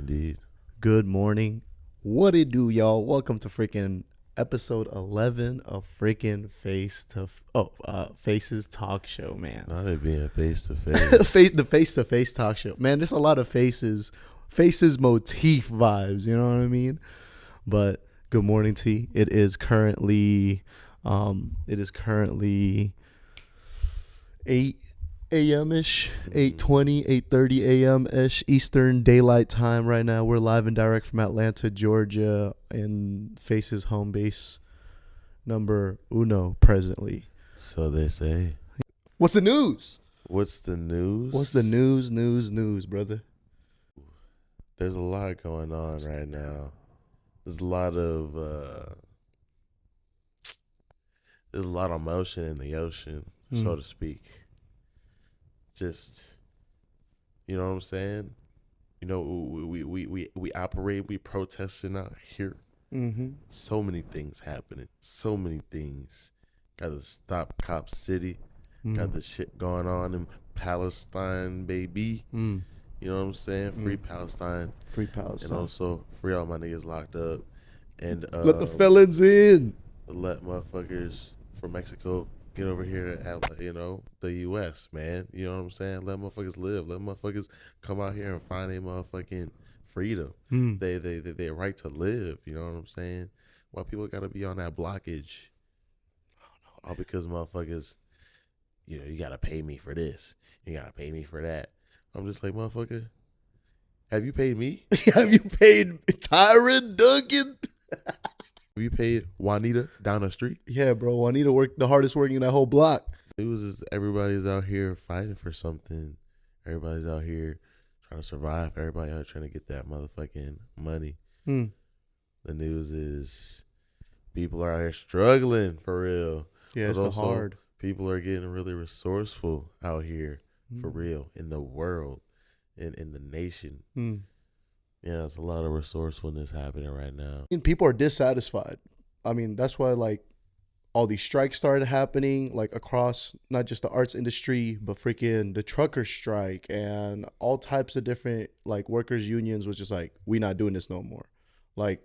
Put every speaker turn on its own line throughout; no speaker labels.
Indeed.
Good morning. What it do, y'all? Welcome to freaking episode 11 of freaking Faces Talk Show, man.
Not it being face to face.
The face-to-face talk show. Man, there's a lot of faces motif vibes, you know what I mean? But good morning, T. It is currently 8 a.m.-ish, 8:20, 8:30 a.m.-ish Eastern Daylight Time right now. We're live and direct from Atlanta, Georgia, in Faces home base number uno presently.
So they say.
What's the news?
What's the news?
What's the news, brother?
There's a lot going on right now. There's a lot of motion in the ocean, so to speak. Just, you know what I'm saying? You know, we operate, we protesting out here.
Mm-hmm.
So many things happening. So many things. Got to stop Cop City. Got the shit going on in Palestine, baby. You know what I'm saying? Free Palestine.
Free Palestine.
And also free all my niggas locked up. And
let the felons in.
Let motherfuckers from Mexico get over here at, the U.S., man. You know what I'm saying? Let motherfuckers live. Let motherfuckers come out here and find their motherfucking freedom. They right to live. You know what I'm saying? Why people got to be on that blockage? All because motherfuckers, you got to pay me for this. You got to pay me for that. I'm just like, motherfucker, have you paid me?
Have you paid Tyren Duncan?
Have you paid Juanita down the street?
Yeah, bro. Juanita worked the hardest working in that whole block.
It was just everybody's out here fighting for something. Everybody's out here trying to survive. Everybody out trying to get that motherfucking money. The news is people are out here struggling for real.
Yeah, it's hard.
People are getting really resourceful out here for real in the world and in the nation. Yeah, there's a lot of resourcefulness happening right now.
And people are dissatisfied. I mean, that's why all these strikes started happening across not just the arts industry, but freaking the trucker strike and all types of different workers unions was just we not doing this no more. I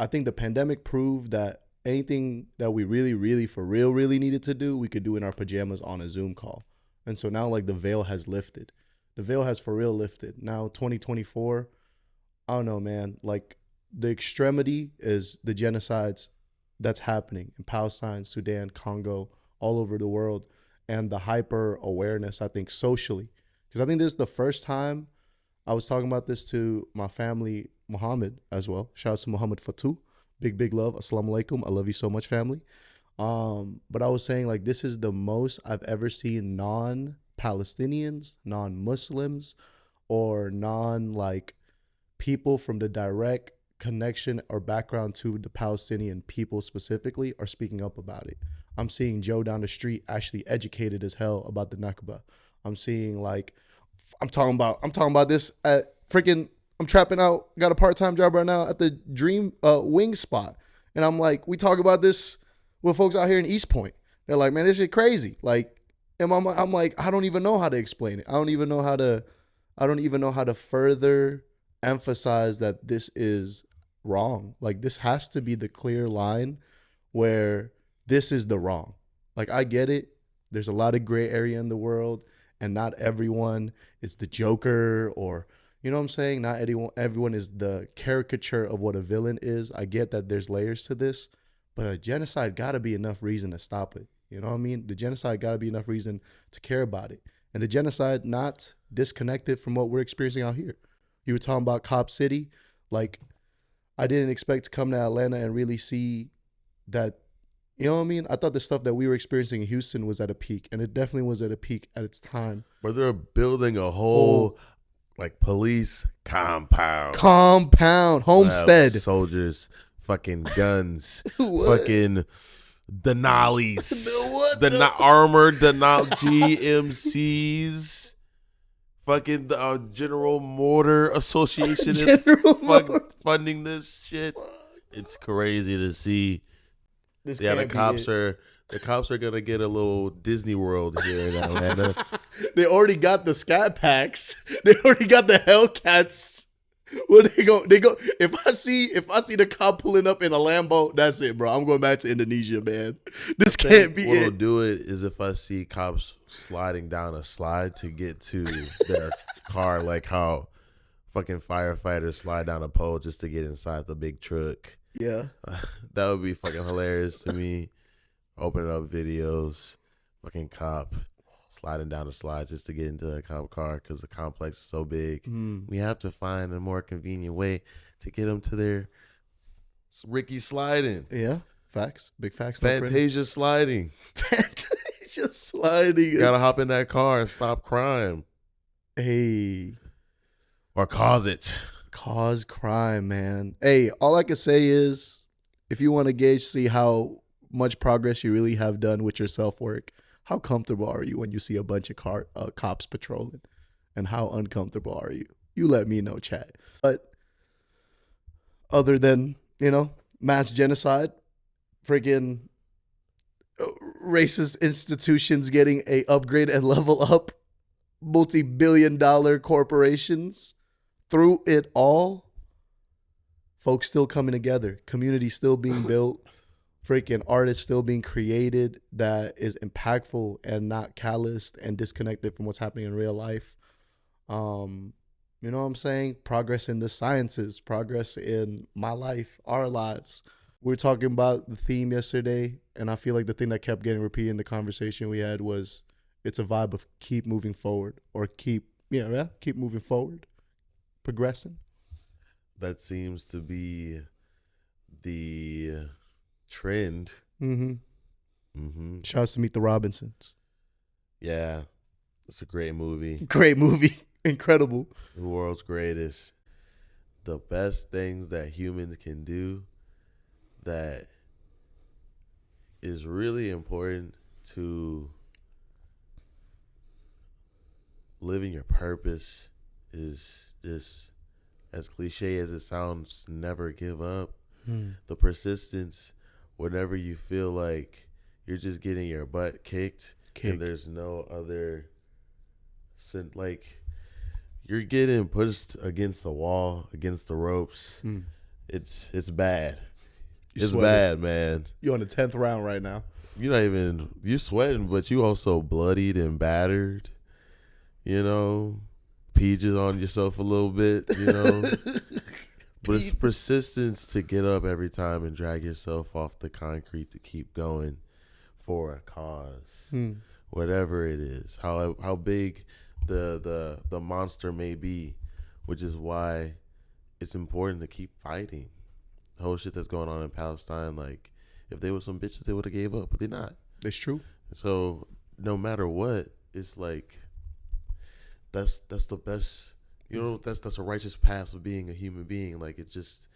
think the pandemic proved that anything that we really for real really needed to do, we could do in our pajamas on a Zoom call. And so now the veil has lifted. The veil has for real lifted. Now 2024, I don't know, man. The extremity is the genocides that's happening in Palestine, Sudan, Congo, all over the world, and the hyper awareness, I think, socially. Because I think this is the first time I was talking about this to my family, Muhammad, as well. Shout out to Muhammad Fatu. Big love. Assalamu alaikum. I love you so much, family. But I was saying this is the most I've ever seen non-Palestinians, non-Muslims, or people from the direct connection or background to the Palestinian people specifically are speaking up about it. I'm seeing Joe down the street actually educated as hell about the Nakba. I'm seeing I'm talking about this at freaking, I'm trapping out, got a part-time job right now at the Dream Wing spot. And I'm we talk about this with folks out here in East Point. They're like, man, this shit crazy. And I'm like, I don't even know how to explain it. I don't even know how to further emphasize that this is wrong. This has to be the clear line where this is the wrong. I get it. There's a lot of gray area in the world, and not everyone is the Joker, or you know what I'm saying? Not everyone is the caricature of what a villain is. I get that there's layers to this, but a genocide gotta be enough reason to stop it. You know what I mean? The genocide gotta be enough reason to care about it. And the genocide not disconnected from what we're experiencing out here. You were talking about Cop City. I didn't expect to come to Atlanta and really see that, you know what I mean? I thought the stuff that we were experiencing in Houston was at a peak, and it definitely was at a peak at its time.
But they're building a whole police compound,
homestead,
soldiers, fucking guns, fucking Denali's, armored Denali GMCs. Fucking the General Motor Association is funding this shit. It's crazy to see. The cops are gonna get a little Disney World here in Atlanta.
They already got the Scat Packs. They already got the Hellcats Well, they go. If I see the cop pulling up in a Lambo, that's it, bro. I'm going back to Indonesia, man. This can't be
What'll
it.
do it is if I see cops sliding down a slide to get to their car, like how fucking firefighters slide down a pole just to get inside the big truck.
Yeah.
That would be fucking hilarious to me. Opening up videos, fucking cop sliding down the slide just to get into a cop car because the complex is so big. We have to find a more convenient way to get them to their Ricky sliding.
Yeah. Facts. Big facts.
Fantasia sliding.
Fantasia sliding.
Gotta hop in that car and stop crime.
Hey.
Or cause it.
Cause crime, man. Hey, all I can say is if you want to see how much progress you really have done with your self-work, how comfortable are you when you see a bunch of cops patrolling? And how uncomfortable are you? You let me know, chat. But other than, mass genocide, freaking racist institutions getting a upgrade and level up, multi-billion-dollar corporations, through it all, folks still coming together, community still being built, freaking artists still being created that is impactful and not calloused and disconnected from what's happening in real life. You know what I'm saying? Progress in the sciences, progress in my life, our lives. We were talking about the theme yesterday, and I feel like the thing that kept getting repeated in the conversation we had was it's a vibe of keep moving forward or keep moving forward, progressing.
That seems to be the trend.
Shouts to Meet the Robinsons.
Yeah, it's a great movie.
Great movie. Incredible.
The world's greatest. The best things that humans can do that is really important to living your purpose is just, as cliche as it sounds, never give up. The persistence whenever you feel like you're just getting your butt kicked. And there's no other, like, you're getting pushed against the wall, against the ropes. It's bad. It's bad, man.
You're on the 10th round right now.
You sweating, but you also bloodied and battered. Peaches on yourself a little bit, But it's persistence to get up every time and drag yourself off the concrete to keep going for a cause, whatever it is, how big the monster may be, which is why it's important to keep fighting. The whole shit that's going on in Palestine, like, if they were some bitches, they would have gave up, but they're not.
It's true.
So no matter what, it's like that's the best. That's a righteous path of being a human being. Like, it's just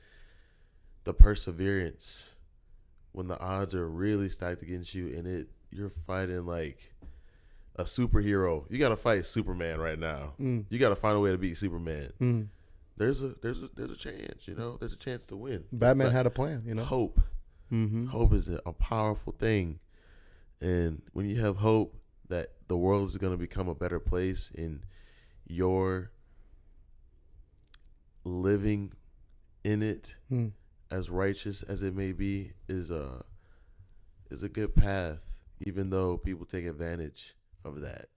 the perseverance when the odds are really stacked against you, and you're fighting like a superhero. You got to fight Superman right now. You got to find a way to beat Superman. There's a chance. There's a chance to win.
Batman had a plan.
Hope. Hope is a powerful thing, and when you have hope that the world is going to become a better place, and you're living in it, as righteous as it may be, is a good path, even though people take advantage of that,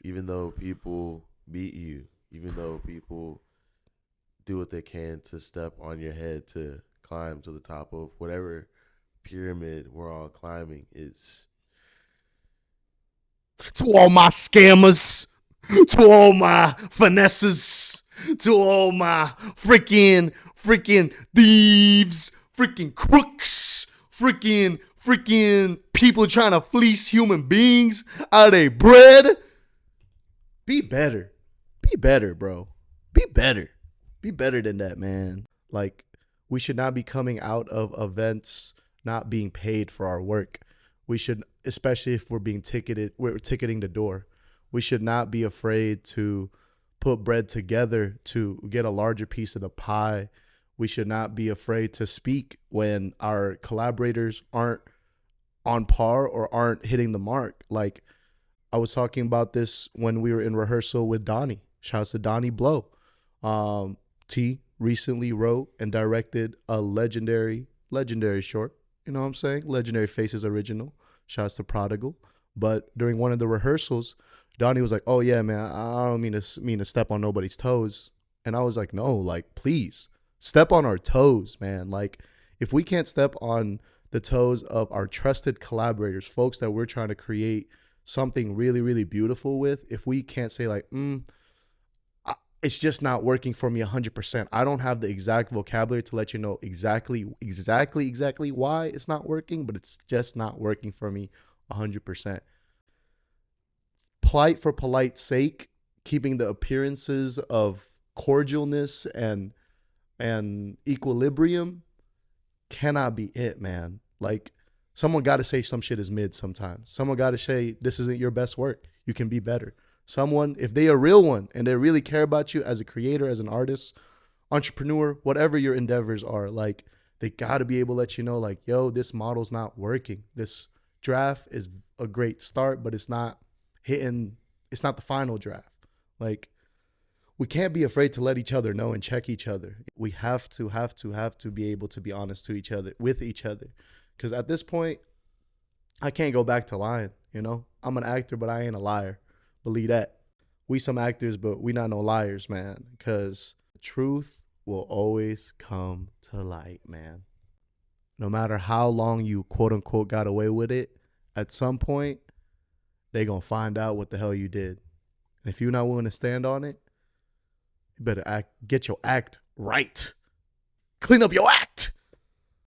even though people beat you, even though people do what they can to step on your head to climb to the top of whatever pyramid we're all climbing. It's
to all my scammers, to all my finesses, to all my freaking thieves, freaking crooks, freaking people trying to fleece human beings out of their bread. Be better. Be better, bro. Be better. Be better than that, man. Like, we should not be coming out of events not being paid for our work. We should, especially if we're ticketing the door. We should not be afraid to put bread together to get a larger piece of the pie. We should not be afraid to speak when our collaborators aren't on par or aren't hitting the mark. Like, I was talking about this when we were in rehearsal with Donnie. Shouts to Donnie Blow. T, recently wrote and directed a legendary short. You know what I'm saying? Legendary Faces original. Shouts to Prodigal. But during one of the rehearsals, Donnie was like, "Oh yeah, man, I don't mean to step on nobody's toes." And I was like, "No, like please step on our toes, man. Like if we can't step on the toes of our trusted collaborators, folks that we're trying to create something really, really beautiful with, if we can't say like, it's just not working for me 100%. I don't have the exact vocabulary to let you know exactly why it's not working, but it's just not working for me 100%. Polite for polite's sake, keeping the appearances of cordialness and equilibrium cannot be it, man. Like someone got to say some shit is mid sometimes. Someone got to say this isn't your best work. You can be better. Someone, if they a real one and they really care about you as a creator, as an artist, entrepreneur, whatever your endeavors are, like they got to be able to let you know like, yo, this model's not working. This draft is a great start, but it's not hitting. It's not the final draft. Like we can't be afraid to let each other know and check each other. We have to be able to be honest to each other, with each other. Because at this point, I can't go back to lying, you know? I'm an actor, but I ain't a liar. Believe that. We some actors, but we not no liars, man. Because truth will always come to light, man. No matter how long you quote unquote got away with it, at some point, they gonna find out what the hell you did. And if you're not willing to stand on it, you better get your act right. Clean up your act.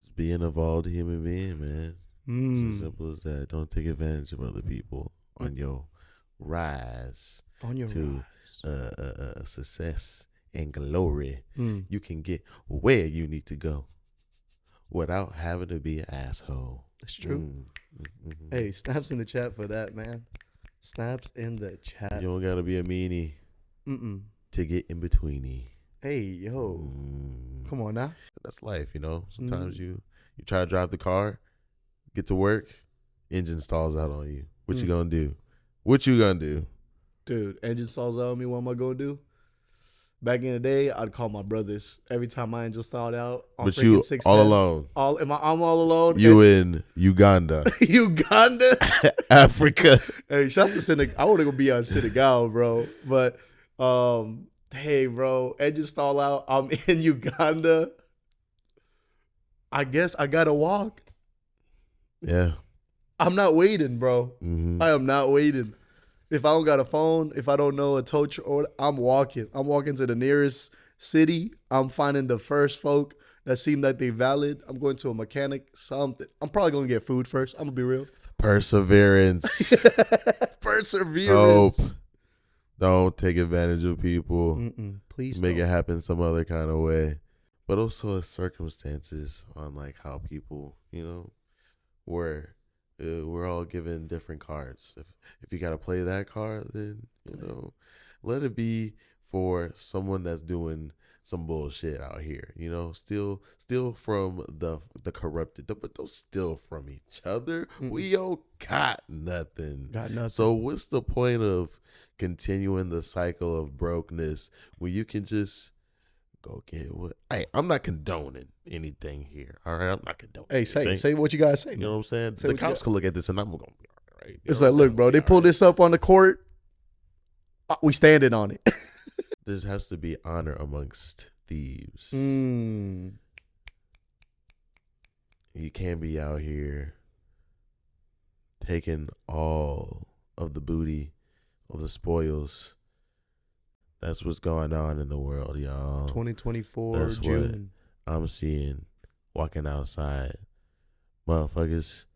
Just be an evolved human being, man. It's as simple as that. Don't take advantage of other people on your rise to success and glory. You can get where you need to go without having to be an asshole.
That's true. Hey, snaps in the chat for that, man. Snaps in the chat.
You don't gotta be a meanie to get in betweeny.
Hey, yo. Come on now.
That's life, you know. Sometimes you try to drive the car, get to work, engine stalls out on you. What you gonna do? What you gonna do?
Dude, engine stalls out on me. What am I gonna do? Back in the day, I'd call my brothers every time my engine stalled out.
But you all alone.
I'm all alone.
You in Uganda.
Uganda?
Africa.
Hey, shouts to Senegal. I want to go be on Senegal, bro. But, hey, bro, engine stall out. I'm in Uganda. I guess I got to walk.
Yeah.
I'm not waiting, bro. I am not waiting. If I don't got a phone, if I don't know a tow truck, I'm walking. I'm walking to the nearest city. I'm finding the first folk that seem like they valid. I'm going to a mechanic, something. I'm probably going to get food first. I'm going to be real.
Perseverance.
Perseverance.
Hope. Don't take advantage of people.
Please
make it happen some other kind of way. But also circumstances on like how people, you know, we're all given different cards. If you got to play that card, then, you know, let it be for someone that's doing some bullshit out here, you know, steal from the corrupted, but don't steal from each other. We don't got nothing. So what's the point of continuing the cycle of brokenness when you can just go get what? Hey, I'm not condoning anything here. All right, I'm not condoning.
Hey, say what you gotta say.
You know what I'm saying? The cops can look at this and I'm gonna be all right.
It's like, look, bro, they pulled this up on the court. We standing on it.
There has to be honor amongst thieves. You can't be out here taking all of the booty, all the spoils. That's what's going on in the world, y'all.
2024
That's
June.
what I'm seeing walking outside. Motherfuckers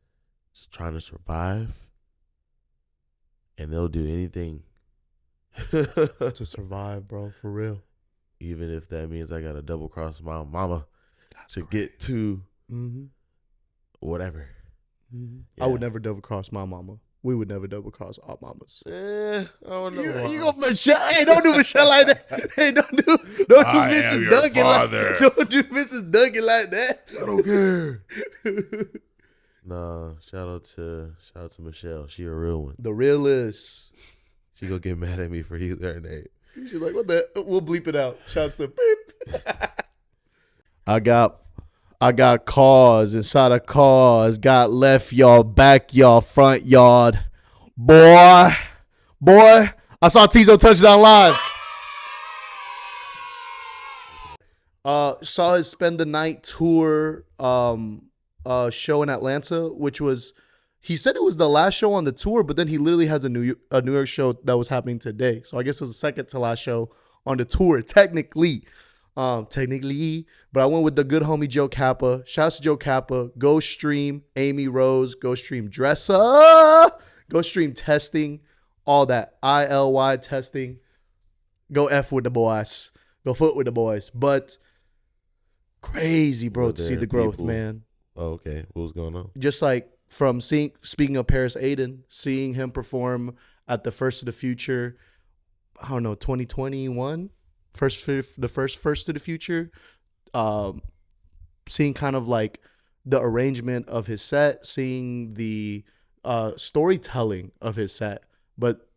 just trying to survive. And they'll do anything
to survive, bro, for real.
Even if that means I got to double cross my mama to get to whatever.
I would never double cross my mama. We would never double cross our mamas.
I don't know.
You go Michelle? Hey, don't do Michelle like that. Hey, don't do Mrs. Duncan like that. Don't do Mrs. Duncan like that.
I don't care. Nah, shout out to Michelle. She a real one.
The realest.
She gonna get mad at me for using her name.
She's like, what the? We'll bleep it out. Shouts to beep. I got cars inside of cars. Got left yard, backyard, front yard. Boy, I saw Teezo touchdown live. Saw his spend the night tour show in Atlanta, which was, he said it was the last show on the tour, but then he literally has a New York show that was happening today. So I guess it was the second to last show on the tour, technically. But I went with the good homie Joe Kappa. Shouts to Joe Kappa. Go stream Amy Rose. Go stream Dressa. Go stream testing. All that. ILY testing. Go F with the boys. Go foot with the boys. But crazy, bro, to see the growth, people, man.
Oh, okay. What was going on?
Just like from speaking of Paris Aiden, seeing him perform at the First of the Future, I don't know, 2021, the first of the Future, seeing kind of like the arrangement of his set, seeing the storytelling of his set, but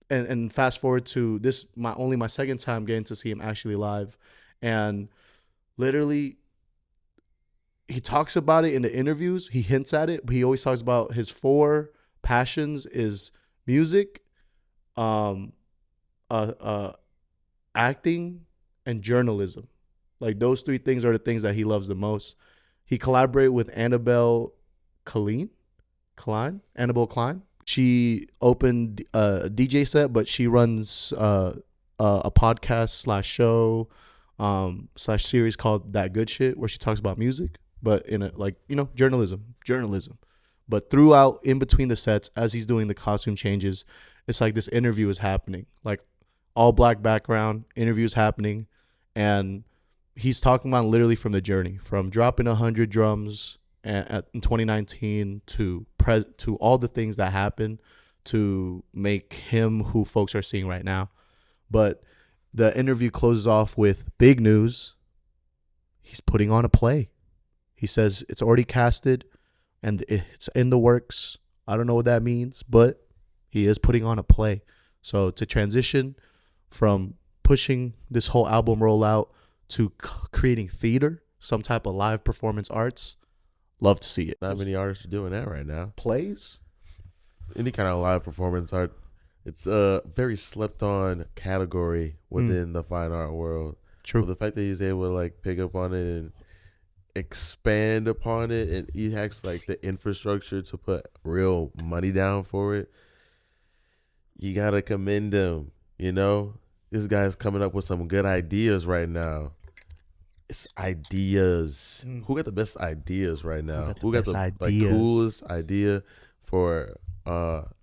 and fast forward to this, my second time getting to see him actually live, and literally he talks about it in the interviews. He hints at it, but he always talks about his 4 passions is music, acting, and journalism. Like those 3 things are the things that he loves the most. He collaborated with Annabelle Klein. She opened a DJ set, but she runs a podcast / show / series called That Good Shit, where she talks about music, but in a, like, you know, journalism. But throughout, in between the sets, as he's doing the costume changes, it's like this interview is happening, like all black background, interviews happening, and he's talking about literally from the journey, from dropping 100 drums in 2019 to all the things that happened to make him who folks are seeing right now. But the interview closes off with big news. He's putting on a play. He says it's already casted and it's in the works. I don't know what that means, but he is putting on a play. So to transition from pushing this whole album rollout to creating theater, some type of live performance arts, love to see it.
Not many artists are doing that right now.
Plays?
Any kind of live performance art. It's a very slept on category within the fine art world.
True.
But the fact that he's able to like pick up on it and expand upon it, and he has like the infrastructure to put real money down for it, you gotta commend him. You know, this guy's coming up with some good ideas right now. It's ideas. Who got the best ideas right now? Who got the like coolest idea for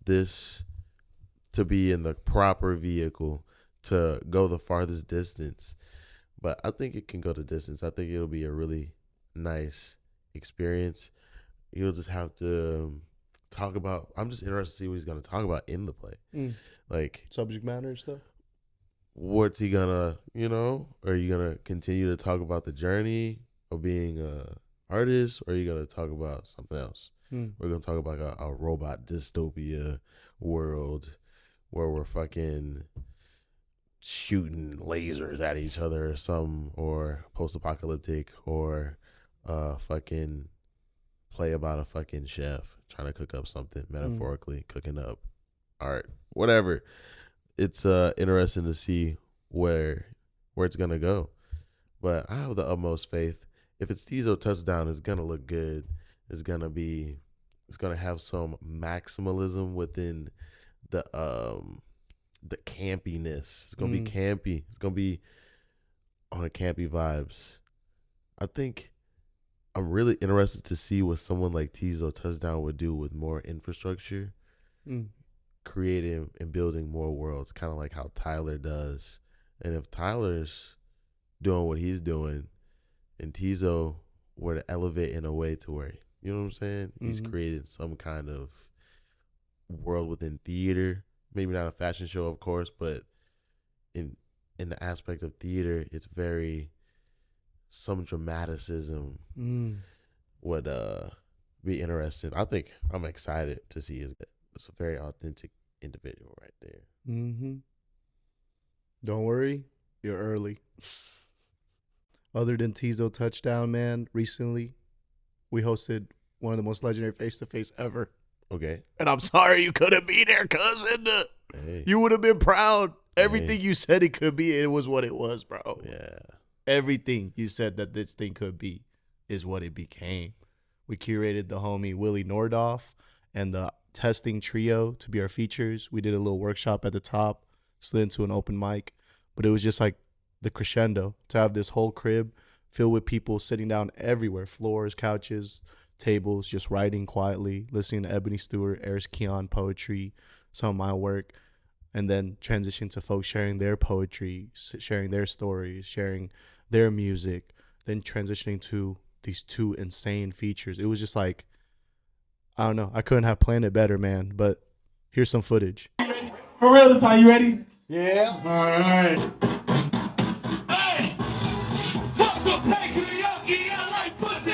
this to be in the proper vehicle to go the farthest distance? But I think it can go the distance. I think it'll be a really nice experience. You'll just have to talk about, I'm just interested to see what he's going to talk about in the play. Like
subject matter stuff.
What's he gonna, you know, are you gonna continue to talk about the journey of being a artist, or are you gonna talk about something else? We're gonna talk about a robot dystopia world where we're fucking shooting lasers at each other or post-apocalyptic, or fucking play about a fucking chef trying to cook up something, metaphorically cooking up art, whatever. It's interesting to see where it's gonna go, but I have the utmost faith. If it's Teezo touchdown, it's gonna look good. It's gonna have some maximalism within the campiness. It's gonna be campy. It's gonna be on campy vibes. I think I'm really interested to see what someone like Teezo touchdown would do with more infrastructure. Creating and building more worlds, kind of like how Tyler does. And if Tyler's doing what he's doing and Teezo were to elevate in a way to where, you know what I'm saying, he's created some kind of world within theater, maybe not a fashion show, of course, but in the aspect of theater, it's very, some dramaticism would be interesting. I think I'm excited to see it. It's a very authentic individual right there.
Don't worry, you're early. Other than Teezo touchdown, man, recently we hosted one of the most legendary face-to-face ever.
Okay.
And I'm sorry you couldn't be there, cousin.
Hey.
You would have been proud. Everything you said it could be, it was what it was, bro.
Yeah.
Everything you said that this thing could be is what it became. We curated the homie Willie Nordoff and the testing trio to be our features. We did a little workshop at the top, slid into an open mic, but it was just like the crescendo to have this whole crib filled with people sitting down everywhere, floors, couches, tables, just writing quietly, listening to Ebony Stewart, Eris Keon poetry, some of my work, and then transition to folks sharing their poetry, sharing their stories, sharing their music, then transitioning to these two insane features. It was just like, I don't know. I couldn't have planned it better, man. But here's some footage.
For real this time, you ready?
Yeah.
All right. Hey! Fuck the patriarchy, I like pussy.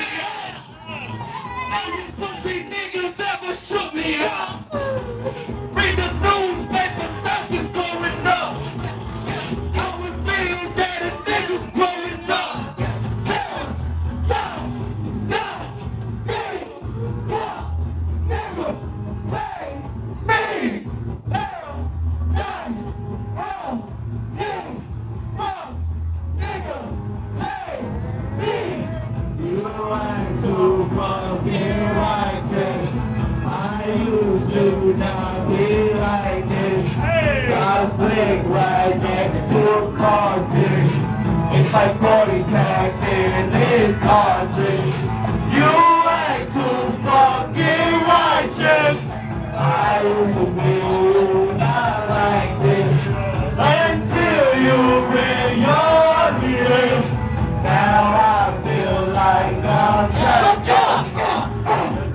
These pussy niggas ever shook me up. Read the newspaper, stats is going up. I would feel that a nigga growing up. Hell, dogs, no, me, fuck, nigga, pay me. Hell, dogs, hell, you, fuck, nigga, pay me. You ain't too fucking righteous. I used to not be like this. I flick right next to a cartridge. It's like 40 packed in this cartridge. You ain't too fucking righteous. I used to be not like this until you bring your ears. Now I feel like I'm trapped.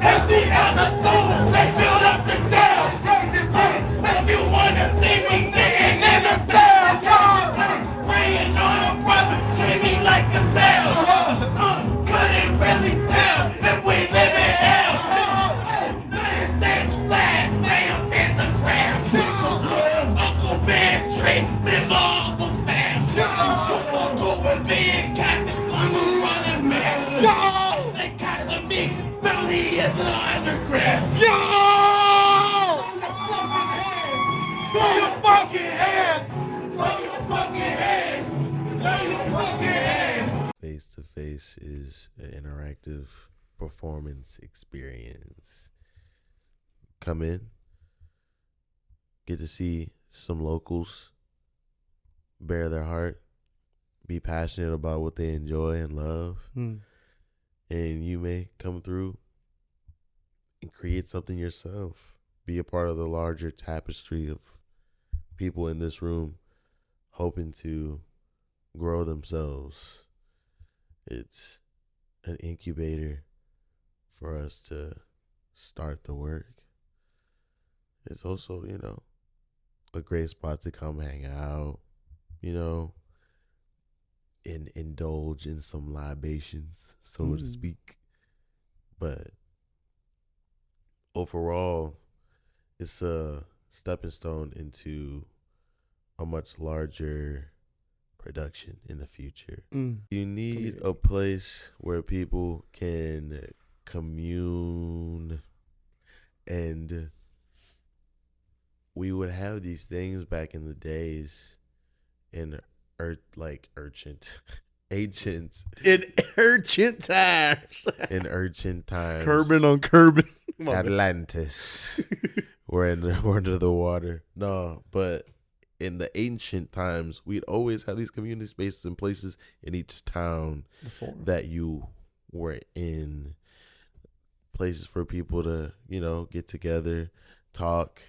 Empty out the school, they build up the jail. Crazy bitch, if you wanna see me sitting in the cell. Spraying on a brother, treat me like a cell. Couldn't really tell if we live in hell. Understand the flag, damn pentagram. Uncle Ben Tree, this Uncle Sam. Uncle with me and Captain, I'm a running man. They calling me Billy is the underground. Throw your fucking hands! Throw your fucking hands! Throw your fucking hands!
Face to face is an interactive performance experience. Come in, get to see some locals bare their heart, be passionate about what they enjoy and love, and you may come through and create something yourself. Be a part of the larger tapestry of people in this room hoping to grow themselves. It's an incubator for us to start the work. It's also, a great spot to come hang out, and indulge in some libations, so to speak. But overall, it's a stepping stone into a much larger production in the future. You need a place where people can commune, and we would have these things back in the days in ancient times. In urgent times.
Curbing on curbing.
Atlantis. we're under the water. No, but in the ancient times, we'd always have these community spaces and places in each town that you were in. Places for people to, get together, talk,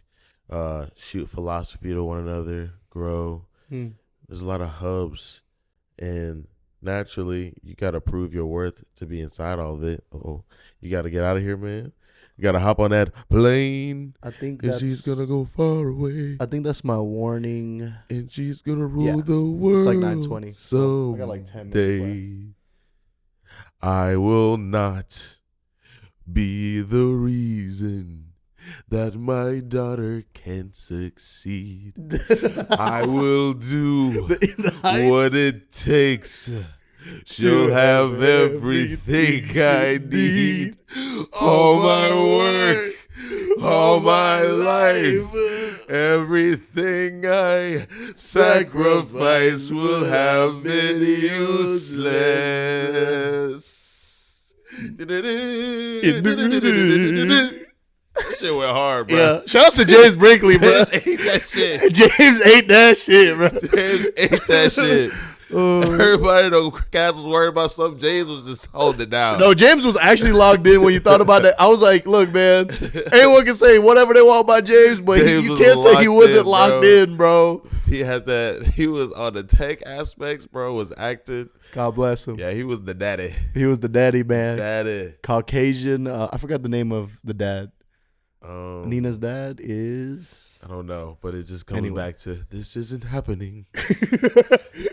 shoot philosophy to one another, grow. There's a lot of hubs, and naturally, you got to prove your worth to be inside all of it. You got to get out of here, man. You got to hop on that plane.
I think
and she's going to go far away.
I think that's my warning.
And she's going to rule the world.
It's like 9:20.
So
I got like 10 minutes left.
I will not be the reason that my daughter can't succeed. I will do what it takes She'll have everything I need. All my work, all my life, everything I sacrifice will have been useless. That shit went hard, bro.
Yeah. Shout out to James Brinkley, bro.
James ate that shit.
James ate that shit, bro.
James ate that shit. Everybody, though, Cass was worried about something. James was just holding it down.
No, James was actually locked in when you thought about that. I was like, look, man, anyone can say whatever they want about James, but
James
you
was
can't say he
locked
wasn't
in,
locked
bro.
in, bro.
He had that. He was on the tech aspects, bro. Was acting.
God bless him.
Yeah, he was the daddy.
He was the daddy, man.
Daddy.
Caucasian. I forgot the name of the dad.
Nina's
Nina's dad is.
I don't know, but it just comes
Anyway.
back to this isn't happening.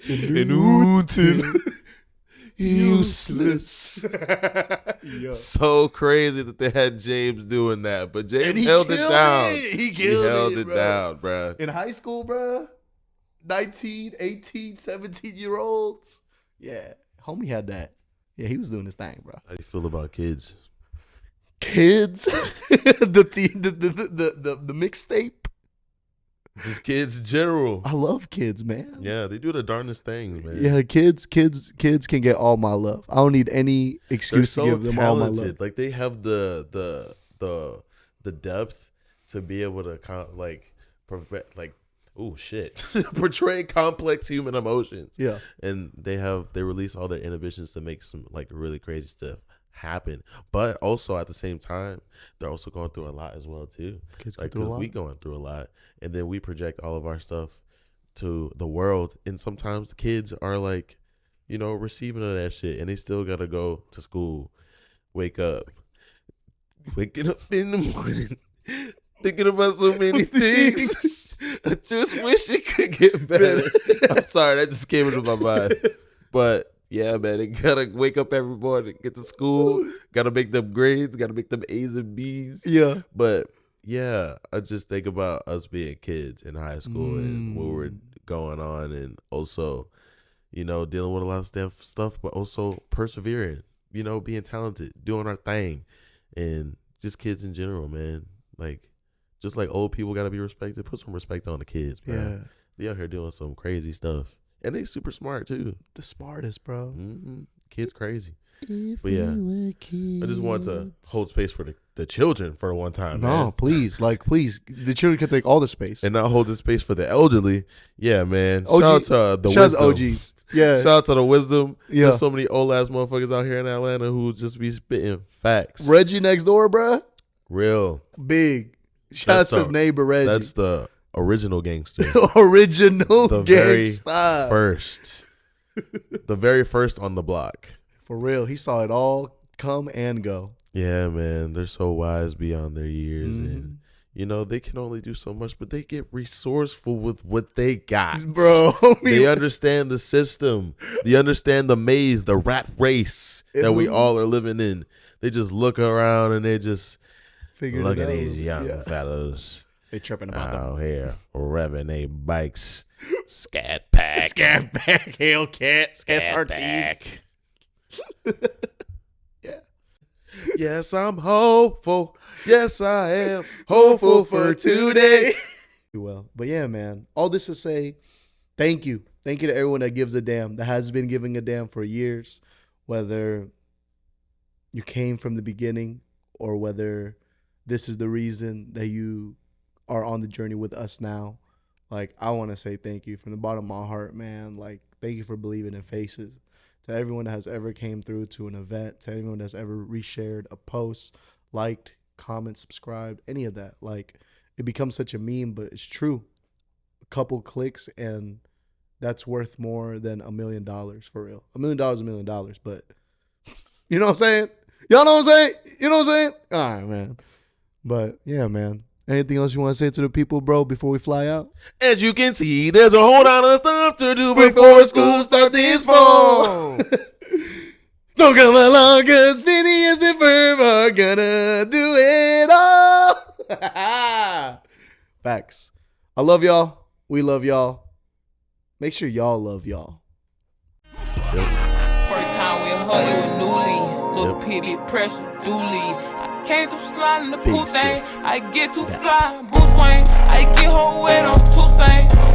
Newton.
Useless.
Yeah.
So crazy that they had James doing that, but
And
James
he
held it
killed
down.
it. He
held it
bro.
down, bro.
In high school, bro. 19, 18, 17-year-olds. Yeah. Homie had that. Yeah, he was doing his thing, bro.
How do you feel about kids?
Kids. the mixtape.
Just kids in general.
I love kids, man.
Yeah, they do the darnest things, man.
Yeah, kids can get all my love. I don't need any
They're
excuse
so
to give them all my love.
talented. Like they have the depth to be able to portray complex human emotions.
Yeah.
And they release all their inhibitions to make some like really crazy stuff happen. But also at the same time, they're also going through a lot as well too.
Kids go
Like
through a
'cause
lot.
we going through a lot, and then we project all of our stuff to the world, and sometimes the kids are like, receiving of that shit, and they still gotta go to school, waking up in the morning, thinking about so many things. I just wish it could get better. I'm sorry, that just came into my mind. But yeah, man, they gotta wake up every morning, get to school, gotta make them grades, gotta make them A's and B's.
Yeah.
But yeah, I just think about us being kids in high school and what we're going on, and also, dealing with a lot of stuff, but also persevering, being talented, doing our thing, and just kids in general, man. Like, just like old people gotta be respected, put some respect on the kids, bro.
Yeah.
They out here doing some crazy stuff, and they super smart too.
The smartest, bro.
Kids crazy. But yeah, I just wanted to hold space for the children for one time,
No,
man.
please. The children can take all the space.
And not holding space for the elderly. Yeah, man.
OG,
Shout out to the
shout out
wisdom.
to OGs. Yeah.
Shout out to the wisdom.
Yeah.
There's so many old ass motherfuckers out here in Atlanta who just be spitting facts.
Reggie next door, bro.
Real.
Big. Shout out to neighbor Reggie.
That's the original gangster.
original
The very
gangsta.
first. The very first on the block.
For real. He saw it all come and go.
Yeah, man. They're so wise beyond their years. And, they can only do so much, but they get resourceful with what they got.
Bro.
They understand the system. They understand the maze, the rat race that we all are living in. They just look around and they just
Figured
look
it
at
out.
these young
Yeah.
fellas
They tripping about
out here revving their bikes. Scat pack.
Scat back, Hellcat, SRTs.
Pack.
Yeah.
Yes, I'm hopeful. Yes, I am hopeful for today.
Well, but yeah, man. All this to say, thank you. Thank you to everyone that gives a damn, that has been giving a damn for years, whether you came from the beginning or whether this is the reason that you are on the journey with us now. Like, I want to say thank you from the bottom of my heart, man. Like, thank you for believing in faces. To everyone that has ever came through to an event, to everyone that's ever reshared a post, liked, comment, subscribed, any of that. Like, it becomes such a meme, but it's true. A couple clicks and that's worth more than $1 million, for real. $1 million is $1 million, but you know what I'm saying? Y'all know what I'm saying? You know what I'm saying? All right, man. But yeah, man. Anything else you want to say to the people, bro, before we fly out?
As you can see, there's a whole lot of stuff to do before school starts this fall.
Don't come along, cause Phineas and Ferb are gonna do it all. Facts. I love y'all. We love y'all. Make sure y'all love y'all.
Yep.
her, it was new lean. Little pity, pressure, do leave. I can't do sliding the cool thing. I get too fly, Bruce Wayne. I get her wet on Toussaint.